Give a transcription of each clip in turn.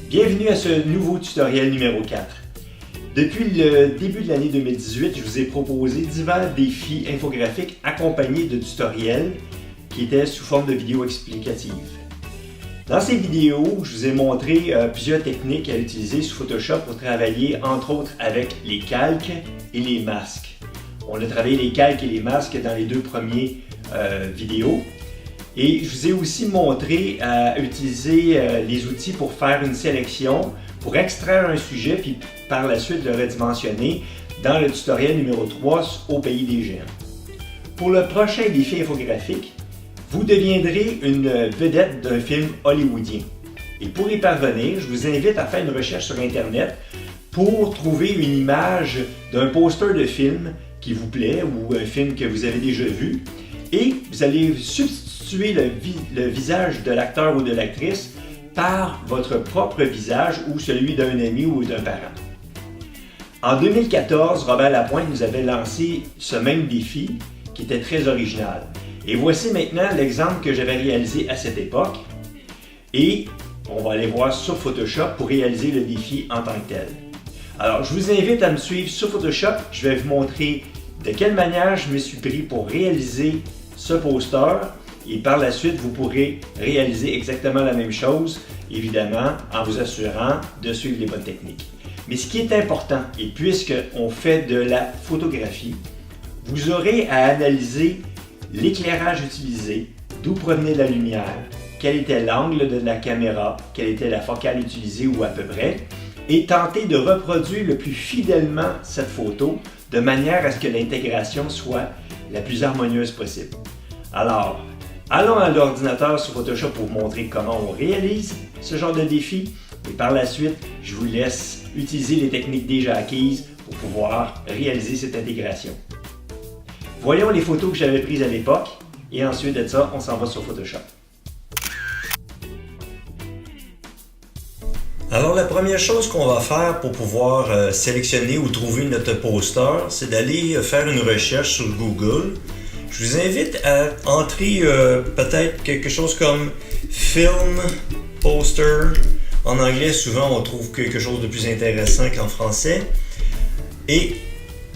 Bienvenue à ce nouveau tutoriel numéro 4. Depuis le début de l'année 2018, je vous ai proposé divers défis infographiques accompagnés de tutoriels qui étaient sous forme de vidéos explicatives. Dans ces vidéos, je vous ai montré plusieurs techniques à utiliser sous Photoshop pour travailler entre autres avec les calques et les masques. On a travaillé les calques et les masques dans les deux premières vidéos. Et je vous ai aussi montré à utiliser les outils pour faire une sélection, pour extraire un sujet, puis par la suite le redimensionner dans le tutoriel numéro 3 au pays des géants. Pour le prochain défi infographique, vous deviendrez une vedette d'un film hollywoodien. Et pour y parvenir, je vous invite à faire une recherche sur Internet pour trouver une image d'un poster de film qui vous plaît ou un film que vous avez déjà vu. Et vous allez substituer le visage de l'acteur ou de l'actrice par votre propre visage ou celui d'un ami ou d'un parent. En 2014, Robert Lapointe nous avait lancé ce même défi qui était très original. Et voici maintenant l'exemple que j'avais réalisé à cette époque. Et on va aller voir sur Photoshop pour réaliser le défi en tant que tel. Alors, je vous invite à me suivre sur Photoshop. Je vais vous montrer de quelle manière je me suis pris pour réaliser ce poster. Et par la suite, vous pourrez réaliser exactement la même chose, évidemment, en vous assurant de suivre les bonnes techniques. Mais ce qui est important, et puisqu'on fait de la photographie, vous aurez à analyser l'éclairage utilisé, d'où provenait la lumière, quel était l'angle de la caméra, quelle était la focale utilisée ou à peu près, et tenter de reproduire le plus fidèlement cette photo de manière à ce que l'intégration soit la plus harmonieuse possible. Alors, allons à l'ordinateur sur Photoshop pour vous montrer comment on réalise ce genre de défi et par la suite, je vous laisse utiliser les techniques déjà acquises pour pouvoir réaliser cette intégration. Voyons les photos que j'avais prises à l'époque et ensuite de ça, on s'en va sur Photoshop. Alors la première chose qu'on va faire pour pouvoir sélectionner ou trouver notre poster, c'est d'aller faire une recherche sur Google. Je vous invite à entrer peut-être quelque chose comme film poster. En anglais, souvent on trouve quelque chose de plus intéressant qu'en français. Et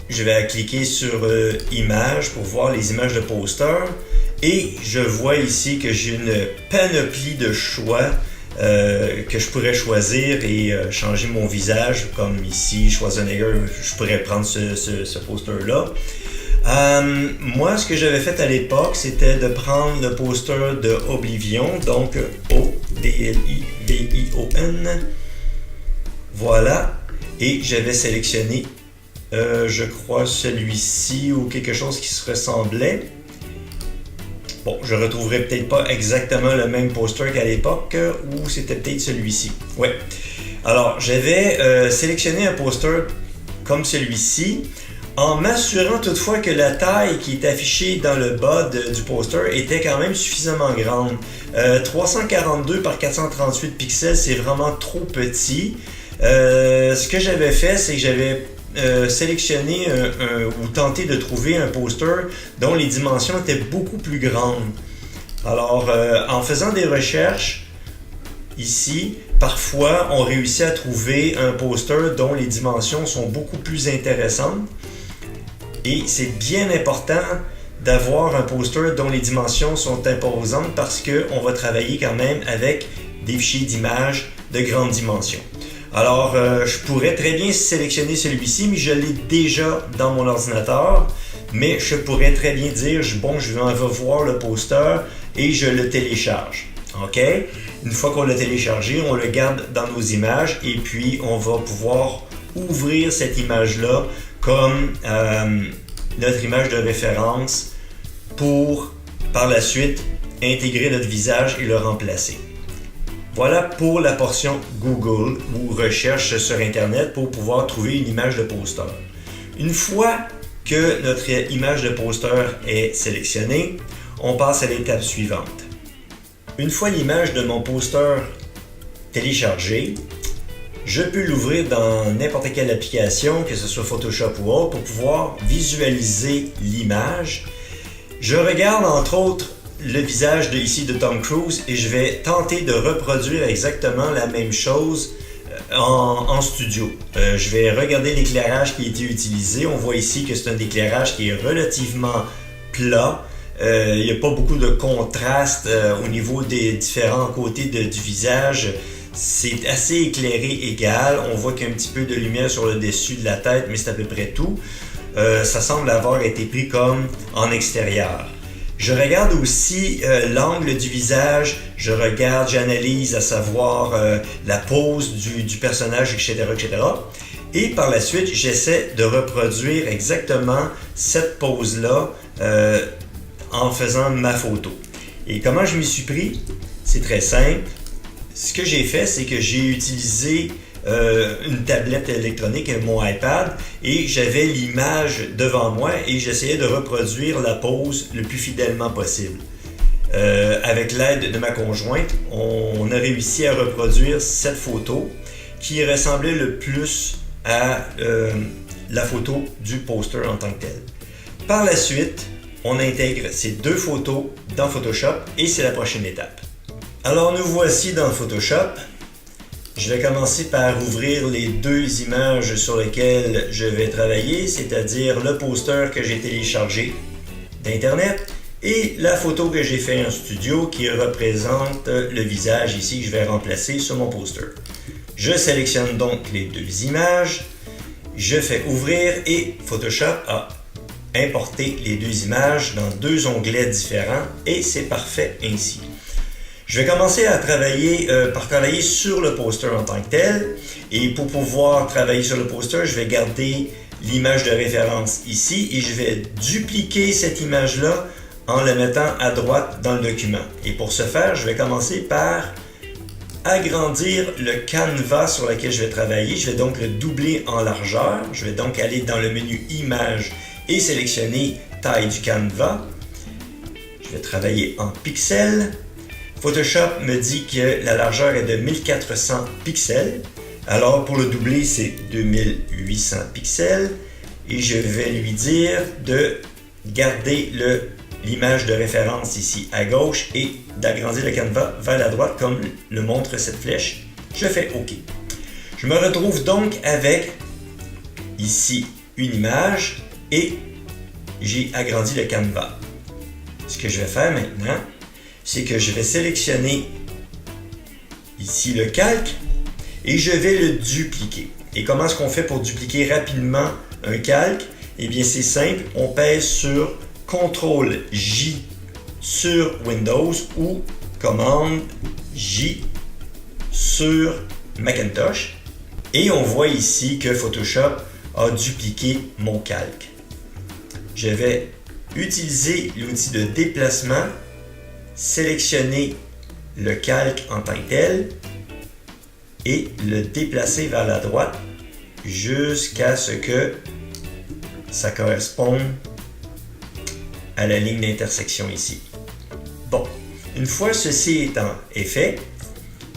je vais cliquer sur images pour voir les images de poster. Et je vois ici que j'ai une panoplie de choix que je pourrais choisir et changer mon visage. Comme ici, Schwarzenegger, je pourrais prendre ce poster-là. Moi, ce que j'avais fait à l'époque, c'était de prendre le poster de Oblivion, donc O-B-L-I-V-I-O-N. Voilà. Et j'avais sélectionné, je crois, celui-ci ou quelque chose qui se ressemblait. Bon, je retrouverai peut-être pas exactement le même poster qu'à l'époque, ou c'était peut-être celui-ci. Ouais. Alors, j'avais sélectionné un poster comme celui-ci, en m'assurant toutefois que la taille qui est affichée dans le bas du poster était quand même suffisamment grande. 342 par 438 pixels, c'est vraiment trop petit. Ce que j'avais fait, c'est que j'avais sélectionné ou tenté de trouver un poster dont les dimensions étaient beaucoup plus grandes. Alors, en faisant des recherches, ici, parfois, on réussit à trouver un poster dont les dimensions sont beaucoup plus intéressantes. Et c'est bien important d'avoir un poster dont les dimensions sont imposantes parce qu'on va travailler quand même avec des fichiers d'images de grande dimension. Alors, je pourrais très bien sélectionner celui-ci, mais je l'ai déjà dans mon ordinateur. Mais je pourrais très bien dire, bon, je vais voir le poster et je le télécharge. OK? Une fois qu'on l'a téléchargé, on le garde dans nos images et puis on va pouvoir ouvrir cette image-là comme notre image de référence pour, par la suite, intégrer notre visage et le remplacer. Voilà pour la portion Google ou recherche sur Internet pour pouvoir trouver une image de poster. Une fois que notre image de poster est sélectionnée, on passe à l'étape suivante. Une fois l'image de mon poster téléchargée, je peux l'ouvrir dans n'importe quelle application, que ce soit Photoshop ou autre, pour pouvoir visualiser l'image. Je regarde entre autres le visage ici de Tom Cruise et je vais tenter de reproduire exactement la même chose en studio. Je vais regarder l'éclairage qui a été utilisé. On voit ici que c'est un éclairage qui est relativement plat. Il n'y a pas beaucoup de contraste au niveau des différents côtés du visage. C'est assez éclairé égal. On voit qu'il y a un petit peu de lumière sur le dessus de la tête, mais c'est à peu près tout. Ça semble avoir été pris comme en extérieur. Je regarde aussi l'angle du visage, j'analyse à savoir la pose du personnage, etc., etc. Et par la suite, j'essaie de reproduire exactement cette pose-là en faisant ma photo. Et comment je m'y suis pris? C'est très simple. Ce que j'ai fait, c'est que j'ai utilisé une tablette électronique, mon iPad, et j'avais l'image devant moi et j'essayais de reproduire la pose le plus fidèlement possible. Avec l'aide de ma conjointe, on a réussi à reproduire cette photo qui ressemblait le plus à la photo du poster en tant que tel. Par la suite, on intègre ces deux photos dans Photoshop et c'est la prochaine étape. Alors nous voici dans Photoshop. Je vais commencer par ouvrir les deux images sur lesquelles je vais travailler, c'est-à-dire le poster que j'ai téléchargé d'Internet et la photo que j'ai fait en studio qui représente le visage ici que je vais remplacer sur mon poster. Je sélectionne donc les deux images, je fais ouvrir et Photoshop a importé les deux images dans deux onglets différents et c'est parfait ainsi. Je vais commencer à travailler par travailler sur le poster en tant que tel et pour pouvoir travailler sur le poster, je vais garder l'image de référence ici et je vais dupliquer cette image-là en la mettant à droite dans le document. Et pour ce faire, je vais commencer par agrandir le canevas sur lequel je vais travailler. Je vais donc le doubler en largeur. Je vais donc aller dans le menu Images et sélectionner Taille du canevas. Je vais travailler en pixels. Photoshop me dit que la largeur est de 1400 pixels. Alors pour le doubler, c'est 2800 pixels. Et je vais lui dire de garder l'image de référence ici à gauche et d'agrandir le canevas vers la droite comme le montre cette flèche. Je fais OK. Je me retrouve donc avec ici une image et j'ai agrandi le canevas. Ce que je vais faire maintenant, c'est que je vais sélectionner ici le calque et je vais le dupliquer. Et comment est-ce qu'on fait pour dupliquer rapidement un calque? Eh bien c'est simple, on pèse sur CTRL-J sur Windows ou Commande-J sur Macintosh et on voit ici que Photoshop a dupliqué mon calque. Je vais utiliser l'outil de déplacement, sélectionner le calque en tant que tel et le déplacer vers la droite jusqu'à ce que ça corresponde à la ligne d'intersection ici. Bon, une fois ceci étant fait,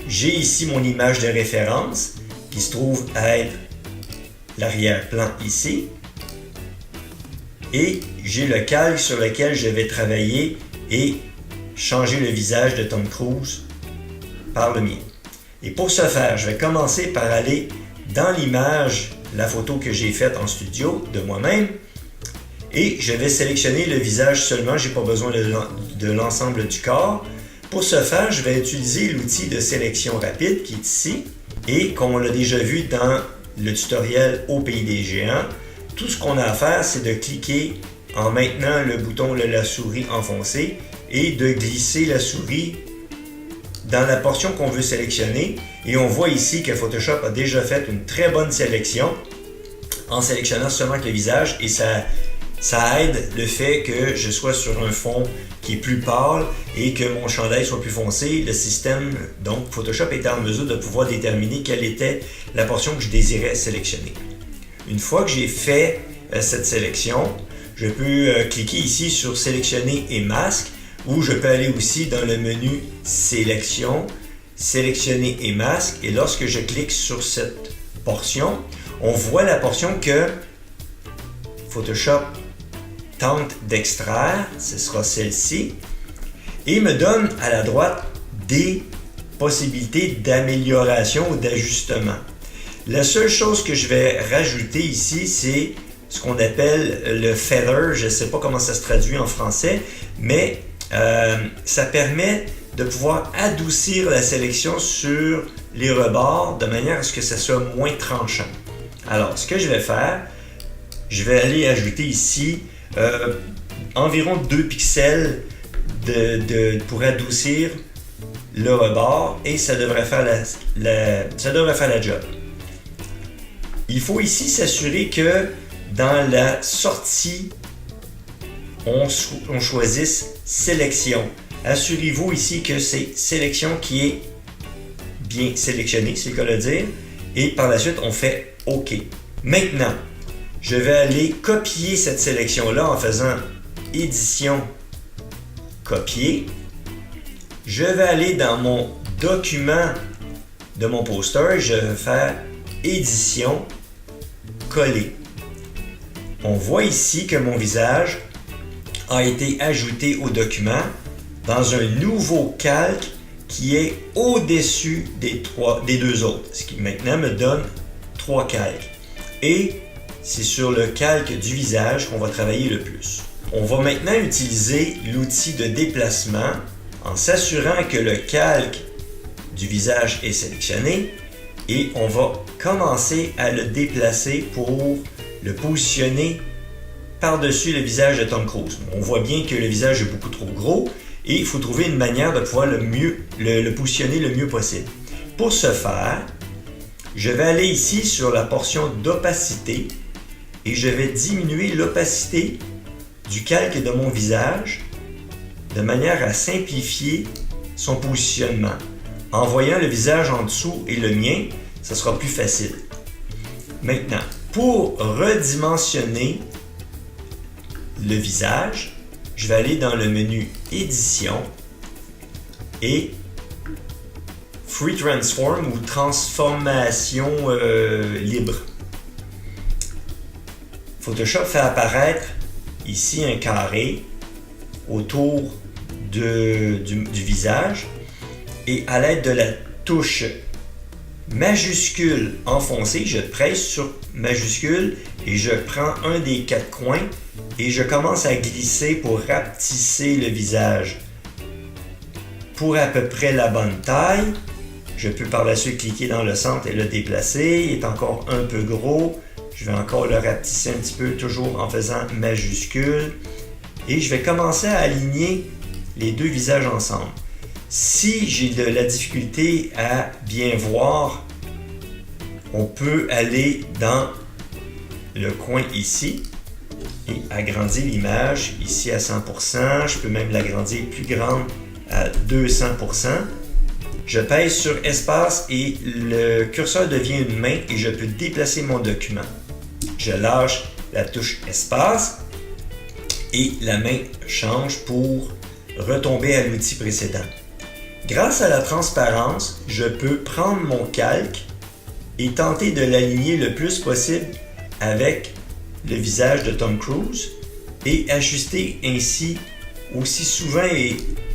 j'ai ici mon image de référence qui se trouve à être l'arrière-plan ici et j'ai le calque sur lequel je vais travailler et changer le visage de Tom Cruise par le mien. Et pour ce faire, je vais commencer par aller dans l'image, la photo que j'ai faite en studio de moi-même et je vais sélectionner le visage seulement, je n'ai pas besoin de l'ensemble du corps. Pour ce faire, je vais utiliser l'outil de sélection rapide qui est ici et comme on l'a déjà vu dans le tutoriel au pays des géants, tout ce qu'on a à faire, c'est de cliquer en maintenant le bouton de la souris enfoncé et de glisser la souris dans la portion qu'on veut sélectionner. Et on voit ici que Photoshop a déjà fait une très bonne sélection en sélectionnant seulement que le visage et ça aide le fait que je sois sur un fond qui est plus pâle et que mon chandail soit plus foncé. Le système, donc Photoshop, était en mesure de pouvoir déterminer quelle était la portion que je désirais sélectionner. Une fois que j'ai fait cette sélection, je peux cliquer ici sur sélectionner et masque ou je peux aller aussi dans le menu sélection, sélectionner et masque et lorsque je clique sur cette portion, on voit la portion que Photoshop tente d'extraire, ce sera celle-ci. et me donne à la droite des possibilités d'amélioration ou d'ajustement. La seule chose que je vais rajouter ici, c'est ce qu'on appelle le feather. Je ne sais pas comment ça se traduit en français, mais ça permet de pouvoir adoucir la sélection sur les rebords de manière à ce que ça soit moins tranchant. Alors, ce que je vais faire, je vais aller ajouter ici environ 2 pixels pour adoucir le rebord et ça devrait faire la job. Il faut ici s'assurer que dans la sortie, on choisisse sélection. Assurez-vous ici que c'est sélection qui est bien sélectionnée, c'est le cas de le dire, et par la suite on fait OK. Maintenant, je vais aller copier cette sélection-là en faisant édition, copier. Je vais aller dans mon document de mon poster, je vais faire édition, coller. On voit ici que mon visage a été ajouté au document dans un nouveau calque qui est au-dessus des 2 autres, ce qui maintenant me donne 3 calques. Et c'est sur le calque du visage qu'on va travailler le plus. On va maintenant utiliser l'outil de déplacement en s'assurant que le calque du visage est sélectionné et on va commencer à le déplacer pour le positionner par-dessus le visage de Tom Cruise. On voit bien que le visage est beaucoup trop gros et il faut trouver une manière de pouvoir le positionner le mieux possible. Pour ce faire, je vais aller ici sur la portion d'opacité et je vais diminuer l'opacité du calque de mon visage de manière à simplifier son positionnement. En voyant le visage en dessous et le mien, ça sera plus facile. Maintenant, pour redimensionner le visage, je vais aller dans le menu Édition et Free Transform ou Transformation libre. Photoshop fait apparaître ici un carré autour du visage et à l'aide de la touche majuscule enfoncée, je presse sur majuscule et je prends un des 4 coins et je commence à glisser pour rapetisser le visage pour à peu près la bonne taille. Je peux par la suite cliquer dans le centre et le déplacer. Il est encore un peu gros. Je vais encore le rapetisser un petit peu, toujours en faisant majuscule. Et je vais commencer à aligner les 2 visages ensemble. Si j'ai de la difficulté à bien voir, on peut aller dans le coin ici et agrandir l'image ici à 100%. Je peux même l'agrandir plus grande à 200%. Je pèse sur espace et le curseur devient une main et je peux déplacer mon document. Je lâche la touche espace et la main change pour retomber à l'outil précédent. Grâce à la transparence, je peux prendre mon calque et tenter de l'aligner le plus possible avec le visage de Tom Cruise et ajuster ainsi aussi souvent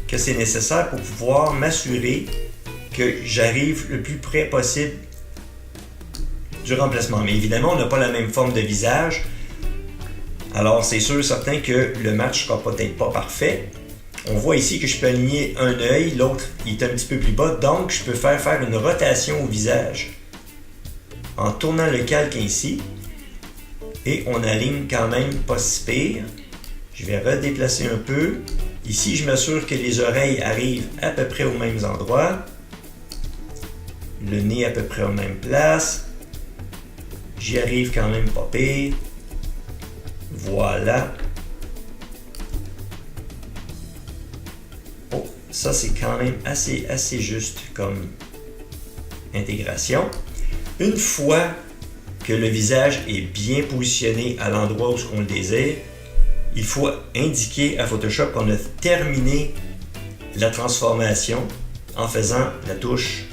que c'est nécessaire pour pouvoir m'assurer que j'arrive le plus près possible du remplacement. Mais évidemment, on n'a pas la même forme de visage, alors c'est sûr certain que le match ne sera peut-être pas parfait. On voit ici que je peux aligner un œil, l'autre il est un petit peu plus bas, donc je peux faire une rotation au visage en tournant le calque ainsi et on aligne quand même pas si pire. Je vais redéplacer un peu. Ici, je m'assure que les oreilles arrivent à peu près aux mêmes endroits, le nez à peu près aux mêmes places. J'y arrive quand même pas pire. Voilà. Oh, ça c'est quand même assez juste comme intégration. Une fois que le visage est bien positionné à l'endroit où on le désire, il faut indiquer à Photoshop qu'on a terminé la transformation en faisant la touche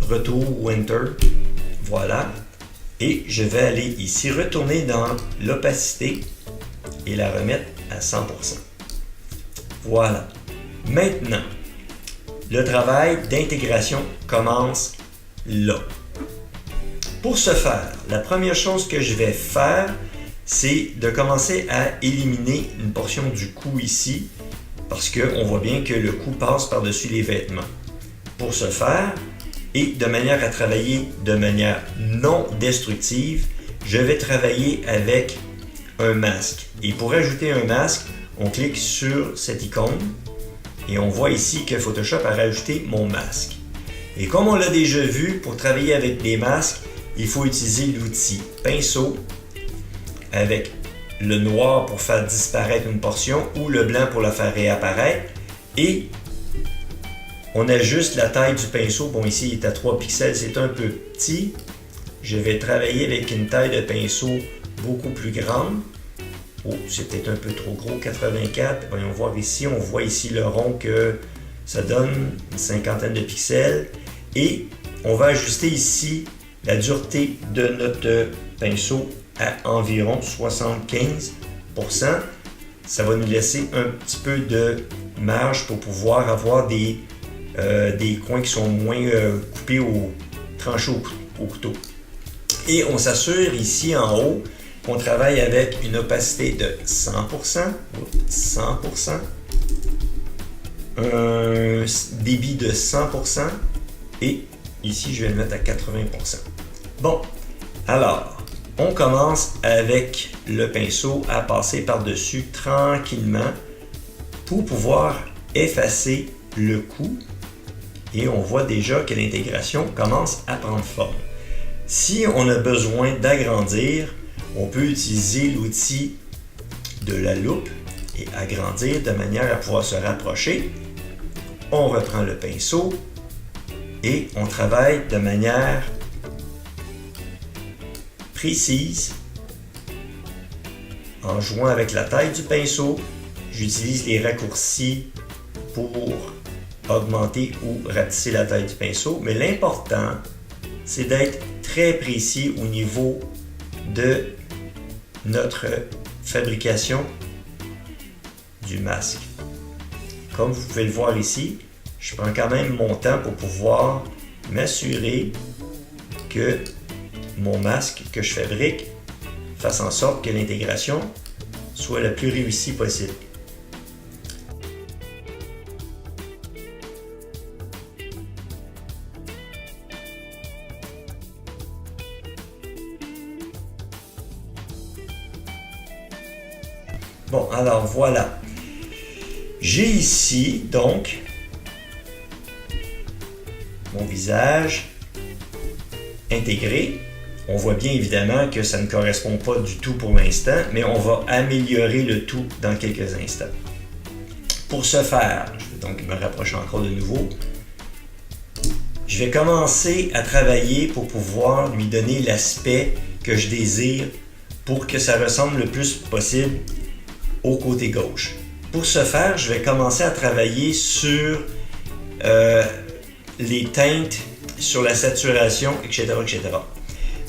Retour ou Enter. Voilà. Et je vais aller ici retourner dans l'opacité et la remettre à 100%. Voilà. Maintenant, le travail d'intégration commence là. Pour ce faire, la première chose que je vais faire, c'est de commencer à éliminer une portion du cou ici, parce qu'on voit bien que le cou passe par-dessus les vêtements. Pour ce faire, et de manière à travailler de manière non destructive, je vais travailler avec un masque. Et pour ajouter un masque, on clique sur cette icône et on voit ici que Photoshop a rajouté mon masque. Et comme on l'a déjà vu, pour travailler avec des masques, il faut utiliser l'outil pinceau avec le noir pour faire disparaître une portion ou le blanc pour la faire réapparaître. Et on ajuste la taille du pinceau. Bon, ici, il est à 3 pixels, c'est un peu petit. Je vais travailler avec une taille de pinceau beaucoup plus grande. Oh, c'est peut-être un peu trop gros, 84. Voyons voir ici, on voit ici le rond que ça donne une cinquantaine de pixels. Et on va ajuster ici la dureté de notre pinceau à environ 75%. Ça va nous laisser un petit peu de marge pour pouvoir avoir des coins qui sont moins coupés tranchés au couteau. Et on s'assure ici en haut qu'on travaille avec une opacité de 100%, un débit de 100% et ici je vais le mettre à 80%. Bon, alors on commence avec le pinceau à passer par-dessus tranquillement pour pouvoir effacer le cou et on voit déjà que l'intégration commence à prendre forme. Si on a besoin d'agrandir, on peut utiliser l'outil de la loupe et agrandir de manière à pouvoir se rapprocher. On reprend le pinceau et on travaille de manière précise en jouant avec la taille du pinceau. J'utilise les raccourcis pour augmenter ou rapetisser la taille du pinceau, mais l'important, c'est d'être très précis au niveau de notre fabrication du masque. Comme vous pouvez le voir ici, je prends quand même mon temps pour pouvoir m'assurer que mon masque que je fabrique fasse en sorte que l'intégration soit la plus réussie possible. Bon, alors voilà. J'ai ici donc mon visage intégré. On voit bien évidemment que ça ne correspond pas du tout pour l'instant, mais on va améliorer le tout dans quelques instants. Pour ce faire, je vais donc me rapprocher encore de nouveau. Je vais commencer à travailler pour pouvoir lui donner l'aspect que je désire pour que ça ressemble le plus possible au côté gauche. Pour ce faire, je vais commencer à travailler sur les teintes, sur la saturation, etc., etc.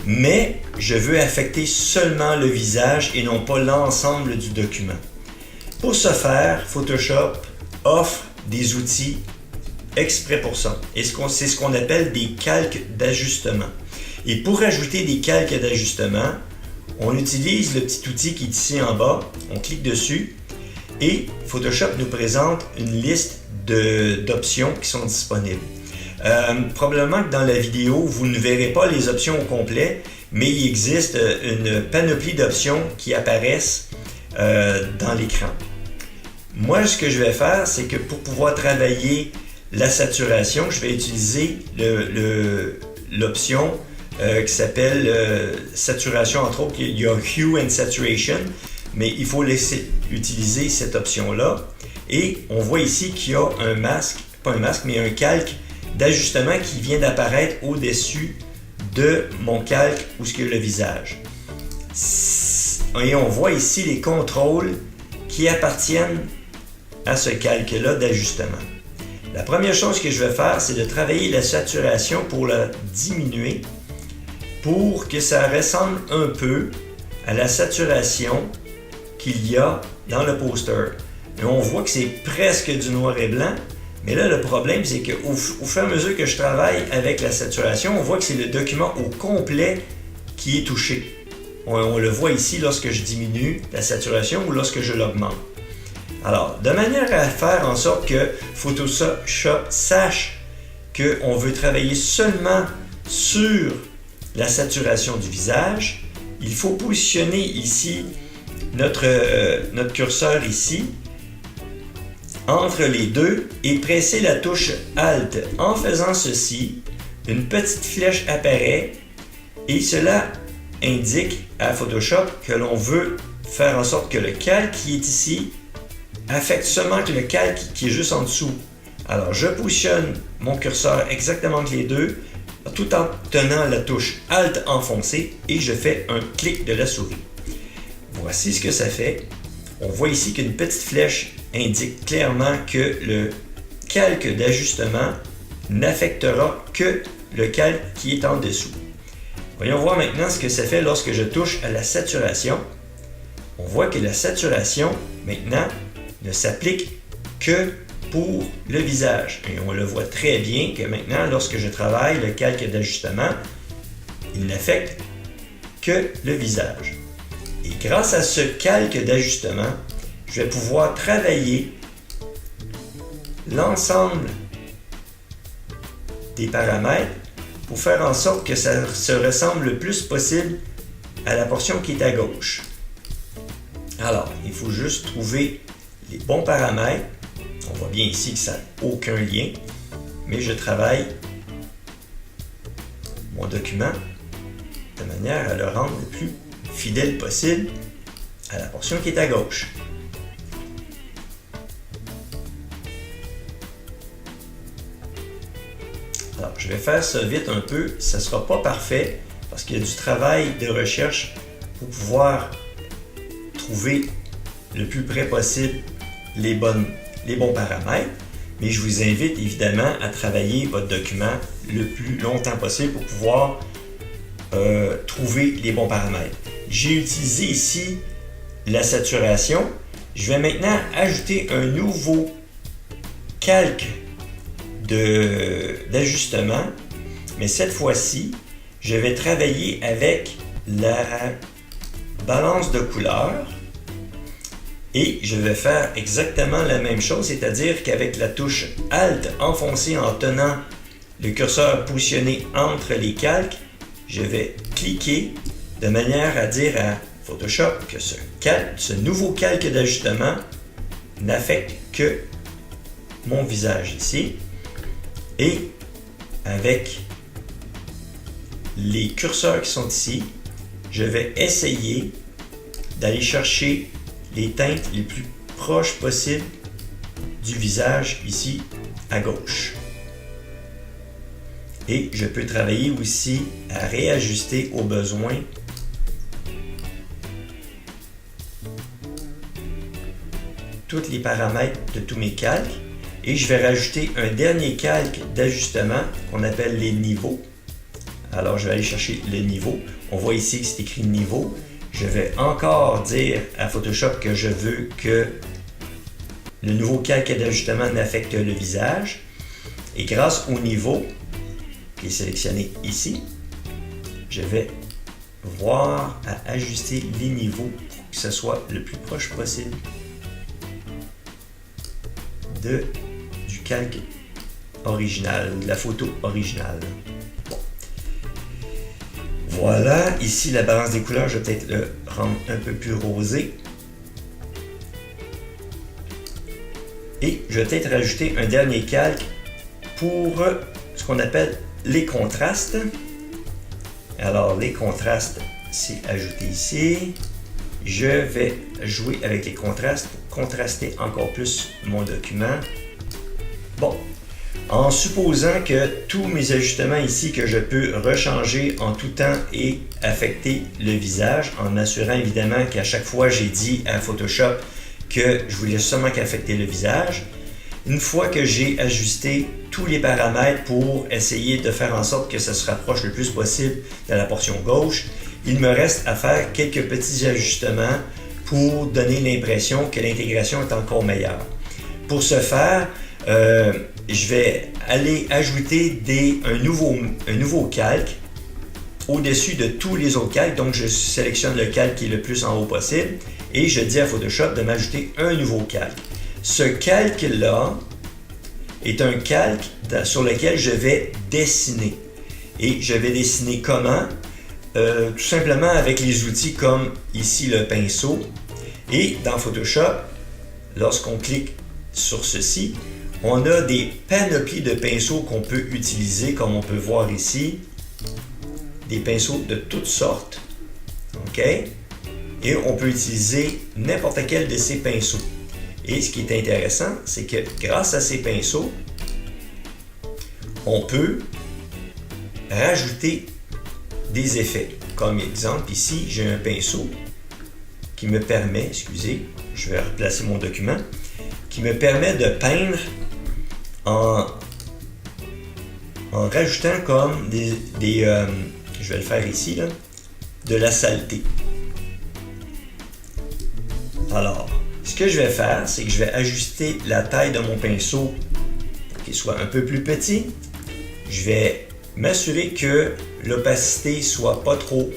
Mais je veux affecter seulement le visage et non pas l'ensemble du document. Pour ce faire, Photoshop offre des outils exprès pour ça. Et c'est ce qu'on appelle des calques d'ajustement. Et pour ajouter des calques d'ajustement, on utilise le petit outil qui est ici en bas, on clique dessus et Photoshop nous présente une liste d'options qui sont disponibles. Probablement que dans la vidéo, vous ne verrez pas les options au complet, mais il existe une panoplie d'options qui apparaissent dans l'écran. Moi, ce que je vais faire, c'est que pour pouvoir travailler la saturation, je vais utiliser l'option qui s'appelle saturation, entre autres. Il y a Hue and Saturation, mais il faut laisser utiliser cette option-là. Et on voit ici qu'il y a un masque, pas un masque, mais un calque d'ajustement qui vient d'apparaître au-dessus de mon calque où il y a le visage. Et on voit ici les contrôles qui appartiennent à ce calque-là d'ajustement. La première chose que je vais faire, c'est de travailler la saturation pour la diminuer pour que ça ressemble un peu à la saturation qu'il y a dans le poster. Et on voit que c'est presque du noir et blanc. Mais là, le problème, c'est qu'au fur et à mesure que je travaille avec la saturation, on voit que c'est le document au complet qui est touché. On le voit ici lorsque je diminue la saturation ou lorsque je l'augmente. Alors, de manière à faire en sorte que Photoshop sache qu'on veut travailler seulement sur la saturation du visage, il faut positionner ici notre curseur ici, entre les deux, et presser la touche Alt. En faisant ceci, une petite flèche apparaît et cela indique à Photoshop que l'on veut faire en sorte que le calque qui est ici affecte seulement le calque qui est juste en dessous. Alors je positionne mon curseur exactement entre les deux tout en tenant la touche Alt enfoncée et je fais un clic de la souris. Voici ce que ça fait. On voit ici qu'une petite flèche indique clairement que le calque d'ajustement n'affectera que le calque qui est en dessous. Voyons voir maintenant ce que ça fait lorsque je touche à la saturation. On voit que la saturation, maintenant, ne s'applique que pour le visage. Et on le voit très bien que maintenant, lorsque je travaille le calque d'ajustement, il n'affecte que le visage. Et grâce à ce calque d'ajustement, je vais pouvoir travailler l'ensemble des paramètres pour faire en sorte que ça se ressemble le plus possible à la portion qui est à gauche. Alors, il faut juste trouver les bons paramètres. On voit bien ici que ça n'a aucun lien, mais je travaille mon document de manière à le rendre le plus fidèle possible à la portion qui est à gauche. Alors, je vais faire ça vite un peu. Ça ne sera pas parfait parce qu'il y a du travail de recherche pour pouvoir trouver le plus près possible les bons paramètres. Mais je vous invite évidemment à travailler votre document le plus longtemps possible pour pouvoir trouver les bons paramètres. J'ai utilisé ici la saturation. Je vais maintenant ajouter un nouveau calque d'ajustement, mais cette fois-ci, je vais travailler avec la balance de couleur et je vais faire exactement la même chose, c'est-à-dire qu'avec la touche Alt enfoncée en tenant le curseur positionné entre les calques, je vais cliquer de manière à dire à Photoshop que ce nouveau calque d'ajustement n'affecte que mon visage ici. Et avec les curseurs qui sont ici, je vais essayer d'aller chercher les teintes les plus proches possibles du visage ici à gauche. Et je peux travailler aussi à réajuster au besoin tous les paramètres de tous mes calques. Et je vais rajouter un dernier calque d'ajustement qu'on appelle les niveaux. Alors je vais aller chercher le niveau. On voit ici que c'est écrit niveau. Je vais encore dire à Photoshop que je veux que le nouveau calque d'ajustement n'affecte le visage. Et grâce au niveau qui est sélectionné ici, je vais voir à ajuster les niveaux pour que ce soit le plus proche possible du calque original ou de la photo originale. Bon. Voilà, ici la balance des couleurs, je vais peut-être le rendre un peu plus rosé. Et je vais peut-être rajouter un dernier calque pour ce qu'on appelle les contrastes. Alors les contrastes, c'est ajouté ici. Je vais jouer avec les contrastes pour contraster encore plus mon document. Bon, en supposant que tous mes ajustements ici que je peux rechanger en tout temps et affecter le visage, en m'assurant évidemment qu'à chaque fois j'ai dit à Photoshop que je voulais seulement qu'affecter le visage. Une fois que j'ai ajusté tous les paramètres pour essayer de faire en sorte que ça se rapproche le plus possible de la portion gauche, il me reste à faire quelques petits ajustements pour donner l'impression que l'intégration est encore meilleure. Pour ce faire, je vais aller ajouter un nouveau calque au-dessus de tous les autres calques. Donc, je sélectionne le calque qui est le plus en haut possible et je dis à Photoshop de m'ajouter un nouveau calque. Ce calque-là est un calque sur lequel je vais dessiner. Et je vais dessiner comment? Tout simplement avec les outils comme ici le pinceau. Et dans Photoshop, lorsqu'on clique sur ceci, on a des panoplies de pinceaux qu'on peut utiliser, comme on peut voir ici. Des pinceaux de toutes sortes. OK? Et on peut utiliser n'importe quel de ces pinceaux. Et ce qui est intéressant, c'est que grâce à ces pinceaux, on peut rajouter des effets. Comme exemple, ici, j'ai un pinceau qui me permet, je vais replacer mon document, qui me permet de peindre en rajoutant comme je vais le faire ici, là, de la saleté. Alors, ce que je vais faire, c'est que je vais ajuster la taille de mon pinceau pour qu'il soit un peu plus petit. Je vais m'assurer que l'opacité soit pas trop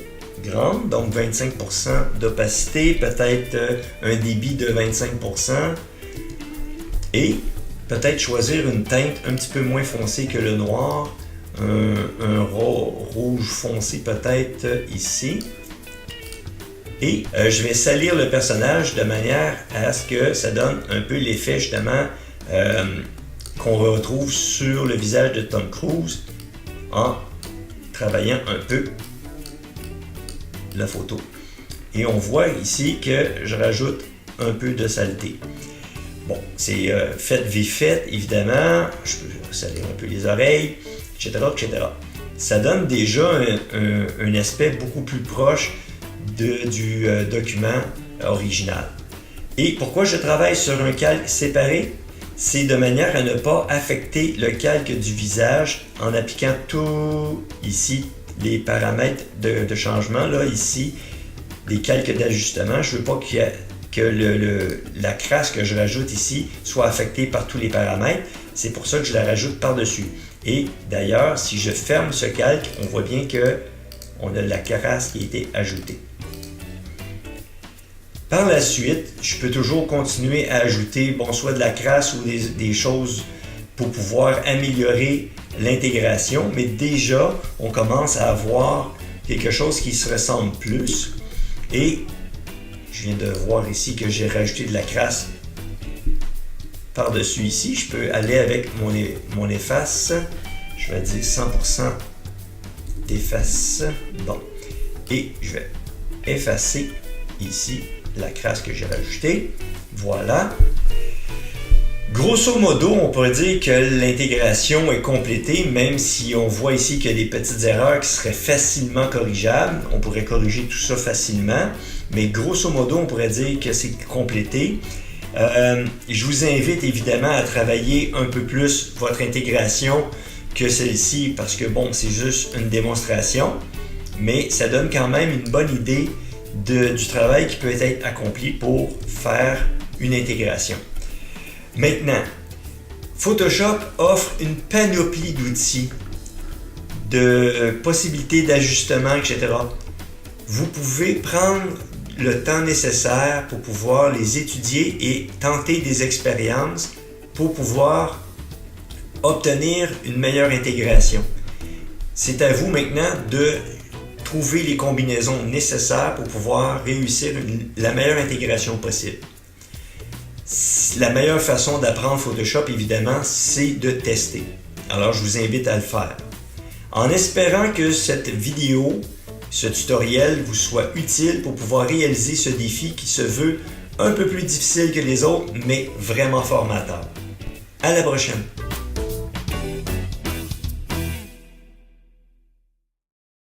grande, donc 25% d'opacité, peut-être un débit de 25%, et peut-être choisir une teinte un petit peu moins foncée que le noir, un rouge foncé peut-être ici. Et je vais salir le personnage de manière à ce que ça donne un peu l'effet justement qu'on retrouve sur le visage de Tom Cruise en travaillant un peu la photo. Et on voit ici que je rajoute un peu de saleté. Bon, c'est fait vite fait, évidemment. Je peux salir un peu les oreilles, etc., etc. Ça donne déjà un aspect beaucoup plus proche du document original. Et pourquoi je travaille sur un calque séparé? C'est de manière à ne pas affecter le calque du visage en appliquant tout ici, les paramètres de changement, là, ici, les calques d'ajustement. Je ne veux pas que la crasse que je rajoute ici soit affectée par tous les paramètres. C'est pour ça que je la rajoute par-dessus. Et d'ailleurs, si je ferme ce calque, on voit bien qu'on a la crasse qui a été ajoutée. Par la suite, je peux toujours continuer à ajouter soit de la crasse ou des choses pour pouvoir améliorer l'intégration, mais déjà, on commence à avoir quelque chose qui se ressemble plus. Et je viens de voir ici que j'ai rajouté de la crasse par-dessus ici. Je peux aller avec mon efface. Je vais dire 100% d'efface. Bon. Et je vais effacer ici la crasse que j'ai rajoutée. Voilà. Grosso modo, on pourrait dire que l'intégration est complétée, même si on voit ici qu'il y a des petites erreurs qui seraient facilement corrigeables. On pourrait corriger tout ça facilement, mais grosso modo, on pourrait dire que c'est complété. Je vous invite évidemment à travailler un peu plus votre intégration que celle-ci, parce que bon, c'est juste une démonstration, mais ça donne quand même une bonne idée du travail qui peut être accompli pour faire une intégration. Maintenant, Photoshop offre une panoplie d'outils, de possibilités d'ajustement, etc. Vous pouvez prendre le temps nécessaire pour pouvoir les étudier et tenter des expériences pour pouvoir obtenir une meilleure intégration. C'est à vous maintenant de trouver les combinaisons nécessaires pour pouvoir réussir la meilleure intégration possible. La meilleure façon d'apprendre Photoshop, évidemment, c'est de tester. Alors, je vous invite à le faire. En espérant que cette vidéo, ce tutoriel vous soit utile pour pouvoir réaliser ce défi qui se veut un peu plus difficile que les autres, mais vraiment formateur. À la prochaine!